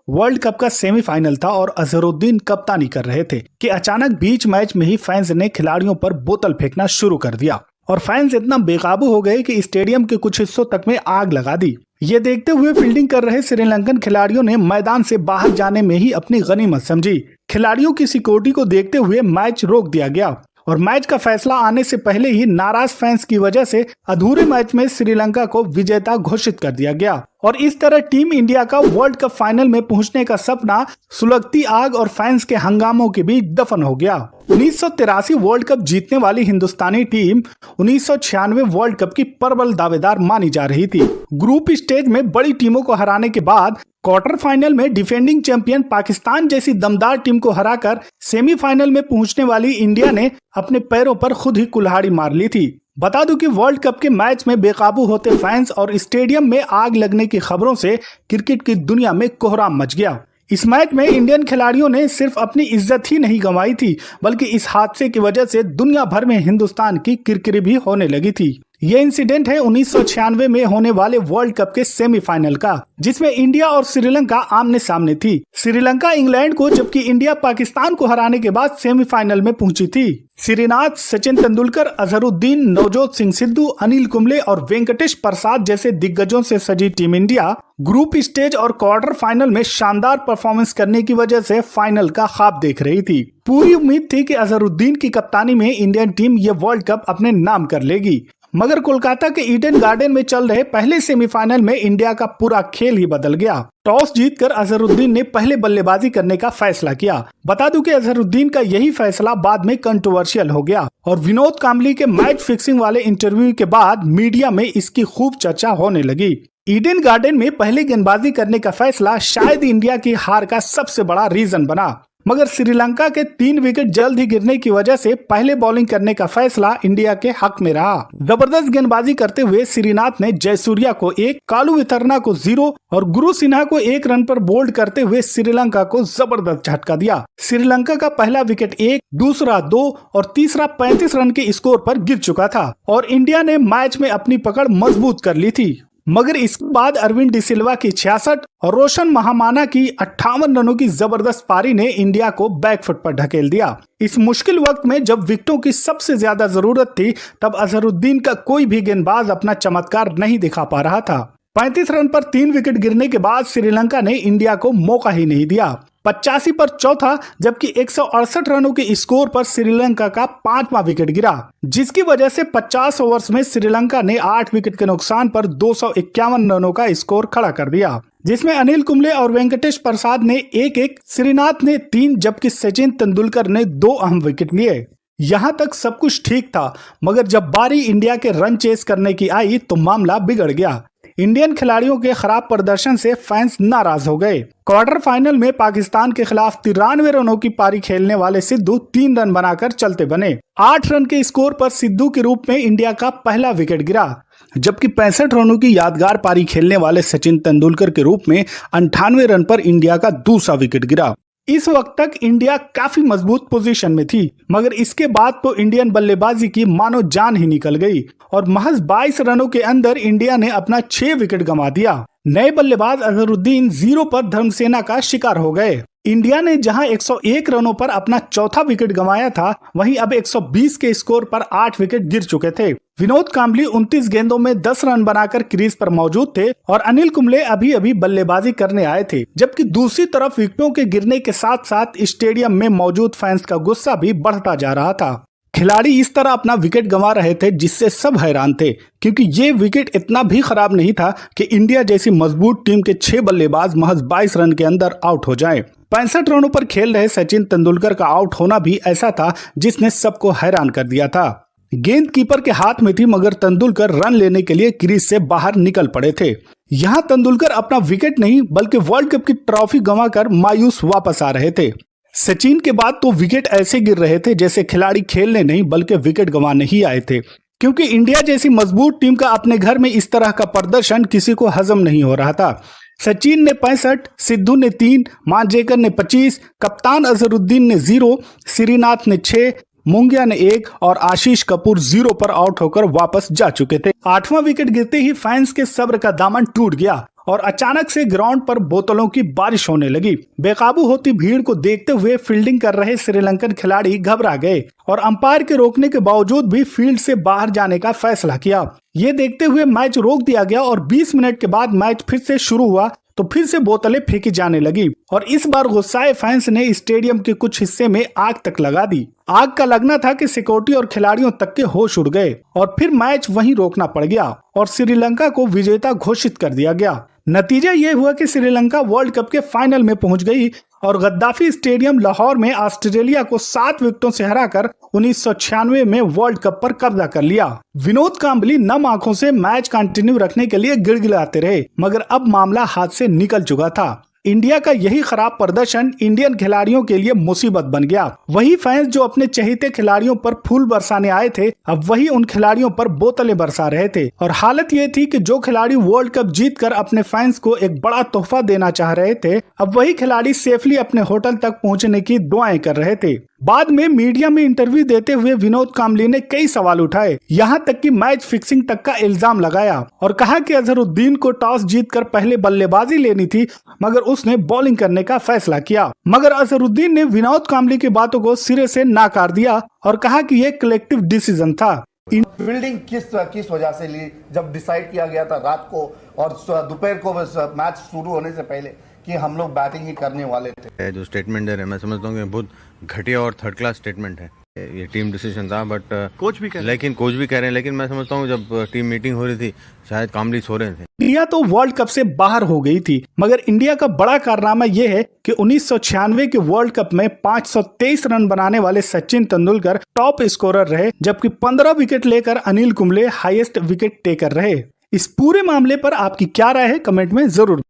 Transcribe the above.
World cup का semifinal था और अजहरुद्दीन कप्तानी कर रहे थे कि अचानक बीच मैच में ही फैंस ने खिलाड़ियों पर बोतल फेंकना शुरू कर दिया और फैंस इतना बेकाबू हो गए कि स्टेडियम के कुछ हिस्सों तक में आग लगा दी। ये देखते हुए फील्डिंग कर रहे श्रीलंकन खिलाड़ियों ने मैदान से बाहर जाने में ही अपनी गनीमत समझी। खिलाड़ियों की सिक्योरिटी को देखते हुए मैच रोक दिया गया और मैच का फैसला आने से पहले ही नाराज फैंस की वजह से अधूरे मैच में श्रीलंका को विजेता घोषित कर दिया गया और इस तरह टीम इंडिया का वर्ल्ड कप फाइनल में पहुंचने का सपना सुलगती आग और फैंस के हंगामों के बीच दफन हो गया। 1983 वर्ल्ड कप जीतने वाली हिंदुस्तानी टीम 1996 वर्ल्ड कप की प्रबल दावेदार मानी जा रही थी। ग्रुप स्टेज में बड़ी टीमों को हराने के बाद क्वार्टर फाइनल में डिफेंडिंग चैंपियन पाकिस्तान जैसी दमदार टीम को हराकर सेमीफाइनल में पहुंचने वाली इंडिया ने अपने पैरों पर खुद ही कुल्हाड़ी मार ली थी। बता दूं कि वर्ल्ड कप के मैच में बेकाबू होते फैंस और स्टेडियम में आग लगने की खबरों से क्रिकेट की दुनिया में कोहराम मच गया। इस मैच में इंडियन खिलाड़ियों ने सिर्फ अपनी इज्जत ही नहीं गंवाई थी बल्कि इस हादसे की वजह से दुनिया भर में हिंदुस्तान की किरकिरी भी होने लगी थी। ये इंसिडेंट है 1996 में होने वाले वर्ल्ड कप के सेमीफाइनल का, जिसमें इंडिया और श्रीलंका आमने सामने थी। श्रीलंका इंग्लैंड को जबकि इंडिया पाकिस्तान को हराने के बाद सेमीफाइनल में पहुंची थी। श्रीनाथ, सचिन तेंदुलकर, अजहरुद्दीन, नवजोत सिंह सिद्धू, अनिल कुंबले और वेंकटेश प्रसाद जैसे दिग्गजों से सजी टीम इंडिया ग्रुप स्टेज और क्वार्टर फाइनल में शानदार परफॉर्मेंस करने की वजह से फाइनल का ख्वाब देख रही थी। पूरी उम्मीद थी कि अजहरुद्दीन की कप्तानी में इंडियन टीम ये वर्ल्ड कप अपने नाम कर लेगी, मगर कोलकाता के ईडन गार्डन में चल रहे पहले सेमीफाइनल में इंडिया का पूरा खेल ही बदल गया। टॉस जीतकर अजहरुद्दीन ने पहले बल्लेबाजी करने का फैसला किया। बता दूं कि अजहरुद्दीन का यही फैसला बाद में कंट्रोवर्शियल हो गया और विनोद कांबली के मैच फिक्सिंग वाले इंटरव्यू के बाद मीडिया में इसकी खूब चर्चा होने लगी। ईडन गार्डन में पहले गेंदबाजी करने का फैसला शायद इंडिया की हार का सबसे बड़ा रीजन बना, मगर श्रीलंका के 3 विकेट जल्द ही गिरने की वजह से पहले बॉलिंग करने का फैसला इंडिया के हक में रहा। जबरदस्त गेंदबाजी करते हुए श्रीनाथ ने जयसूर्या को 1, कालू वितरना को 0 और गुरु सिन्हा को 1 रन पर बोल्ड करते हुए श्रीलंका को जबरदस्त झटका दिया। श्रीलंका का पहला विकेट 1, दूसरा 2 और तीसरा 35 रन के स्कोर पर गिर चुका था और इंडिया ने मैच में अपनी पकड़ मजबूत कर ली थी। मगर इसके बाद अरविंद डिसिल्वा की 66 और रोशन महामाना की 58 रनों की जबरदस्त पारी ने इंडिया को बैकफुट पर ढकेल दिया। इस मुश्किल वक्त में जब विकेटों की सबसे ज्यादा जरूरत थी तब अजहरुद्दीन का कोई भी गेंदबाज अपना चमत्कार नहीं दिखा पा रहा था। 35 रन पर 3 विकेट गिरने के बाद श्रीलंका ने इंडिया को मौका ही नहीं दिया। 85 पर चौथा जबकि 168 रनों के स्कोर पर श्रीलंका का 5वां विकेट गिरा, जिसकी वजह से 50 ओवर्स में श्रीलंका ने 8 विकेट के नुकसान पर 251 रनों का स्कोर खड़ा कर दिया, जिसमें अनिल कुंबले और वेंकटेश प्रसाद ने 1-1, श्रीनाथ ने 3 जबकि सचिन तेंदुलकर ने 2 अहम विकेट लिए। यहाँ तक सब कुछ ठीक था, मगर जब बारी इंडिया के रन चेस करने की आई तो मामला बिगड़ गया। इंडियन खिलाड़ियों के खराब प्रदर्शन से फैंस नाराज हो गए। क्वार्टर फाइनल में पाकिस्तान के खिलाफ 93 रनों की पारी खेलने वाले सिद्धू 3 रन बनाकर चलते बने। 8 रन के स्कोर पर सिद्धू के रूप में इंडिया का पहला विकेट गिरा, जबकि 65 रनों की यादगार पारी खेलने वाले सचिन तेंदुलकर के रूप में 98 रन पर इंडिया का दूसरा विकेट गिरा। इस वक्त तक इंडिया काफी मजबूत पोजीशन में थी, मगर इसके बाद तो इंडियन बल्लेबाजी की मानो जान ही निकल गई और महज 22 रनों के अंदर इंडिया ने अपना 6 विकेट गंवा दिया। नए बल्लेबाज अजहरुद्दीन 0 पर धर्मसेना का शिकार हो गए। इंडिया ने जहां 101 रनों पर अपना चौथा विकेट गंवाया था, वहीं अब 120 के स्कोर पर 8 विकेट गिर चुके थे। विनोद कांबली 29 गेंदों में 10 रन बनाकर क्रीज पर मौजूद थे और अनिल कुंबले अभी अभी बल्लेबाजी करने आए थे, जबकि दूसरी तरफ विकेटों के गिरने के साथ साथ स्टेडियम में मौजूद फैंस का गुस्सा भी बढ़ता जा रहा था। खिलाड़ी इस तरह अपना विकेट गंवा रहे थे जिससे सब हैरान थे, क्योंकि ये विकेट इतना भी खराब नहीं था कि इंडिया जैसी मजबूत टीम के 6 बल्लेबाज महज 22 रन के अंदर आउट हो जाएं। 65 रनों पर खेल रहे सचिन तेंदुलकर का आउट होना भी ऐसा था जिसने सबको हैरान कर दिया था। गेंद कीपर के हाथ में थी, मगर तेंदुलकर रन लेने के लिए क्रीज से बाहर निकल पड़े थे। यहाँ तेंदुलकर अपना विकेट नहीं बल्कि वर्ल्ड कप की ट्रॉफी गंवाकर मायूस वापस आ रहे थे। सचिन के बाद तो विकेट ऐसे गिर रहे थे जैसे खिलाड़ी खेलने नहीं बल्कि विकेट गंवाने ही आए थे, क्योंकि इंडिया जैसी मजबूत टीम का अपने घर में इस तरह का प्रदर्शन किसी को हजम नहीं हो रहा था। सचिन ने 65, सिद्धू ने 3, मांजरेकर ने 25, कप्तान अजहरुद्दीन ने 0, श्रीनाथ ने 6, मुंगिया ने 1 और आशीष कपूर 0 पर आउट होकर वापस जा चुके थे। 8वां विकेट गिरते ही फैंस के सब्र का दामन टूट गया और अचानक से ग्राउंड पर बोतलों की बारिश होने लगी। बेकाबू होती भीड़ को देखते हुए फील्डिंग कर रहे श्रीलंकन खिलाड़ी घबरा गए और अंपायर के रोकने के बावजूद भी फील्ड से बाहर जाने का फैसला किया। ये देखते हुए मैच रोक दिया गया और 20 मिनट के बाद मैच फिर से शुरू हुआ तो फिर से बोतलें फेंकी जाने लगी और इस बार गुस्साए फैंस ने स्टेडियम के कुछ हिस्से में आग तक लगा दी। आग का लगना था कि सिक्योरिटी और खिलाड़ियों तक के होश उड़ गए और फिर मैच वहीं रोकना पड़ गया और श्रीलंका को विजेता घोषित कर दिया गया। नतीजा ये हुआ कि श्रीलंका वर्ल्ड कप के फाइनल में पहुंच गई और गद्दाफी स्टेडियम लाहौर में ऑस्ट्रेलिया को 7 विकेटों से हराकर 1996 में वर्ल्ड कप पर कब्जा कर लिया। विनोद कांबली नम आंखों से मैच कंटिन्यू रखने के लिए गिड़गिड़ाते रहे, मगर अब मामला हाथ से निकल चुका था। इंडिया का यही खराब प्रदर्शन इंडियन खिलाड़ियों के लिए मुसीबत बन गया। वही फैंस जो अपने चहेते खिलाड़ियों पर फूल बरसाने आए थे, अब वही उन खिलाड़ियों पर बोतलें बरसा रहे थे और हालत ये थी कि जो खिलाड़ी वर्ल्ड कप जीतकर अपने फैंस को एक बड़ा तोहफा देना चाह रहे थे, अब वही खिलाड़ी सेफली अपने होटल तक पहुंचने की दुआएं कर रहे थे। बाद में मीडिया में इंटरव्यू देते हुए विनोद कांबली ने कई सवाल उठाए, यहाँ तक कि मैच फिक्सिंग तक का इल्जाम लगाया और कहा कि अजहरुद्दीन को टॉस जीतकर पहले बल्लेबाजी लेनी थी, मगर उसने बॉलिंग करने का फैसला किया। मगर अजहरुद्दीन ने विनोद कांबली की बातों को सिरे से नाकार दिया और कहा कि यह कलेक्टिव डिसीजन था। फील्डिंग किस वजह से ली जब डिसाइड किया गया था रात को और दोपहर को मैच शुरू होने से पहले कि हम लोग बैटिंग ही करने वाले थे? जो स्टेटमेंट है मैं समझता हूँ कि बहुत घटिया और थर्ड क्लास स्टेटमेंट है। ये टीम डिसीजन था, बट कोच भी कह रहे हैं, लेकिन मैं समझता हूँ जब टीम मीटिंग हो रही थी शायद कामली सो रहे थे। इंडिया तो वर्ल्ड कप से बाहर हो गई थी, मगर इंडिया का बड़ा कारनामा यह है कि 1996 के वर्ल्ड कप में 523 रन बनाने वाले सचिन तेंदुलकर टॉप स्कोरर रहे, जबकि 15 विकेट लेकर Anil Kumble highest wicket taker रहे। इस पूरे मामले पर आपकी क्या राय है, कमेंट में जरूर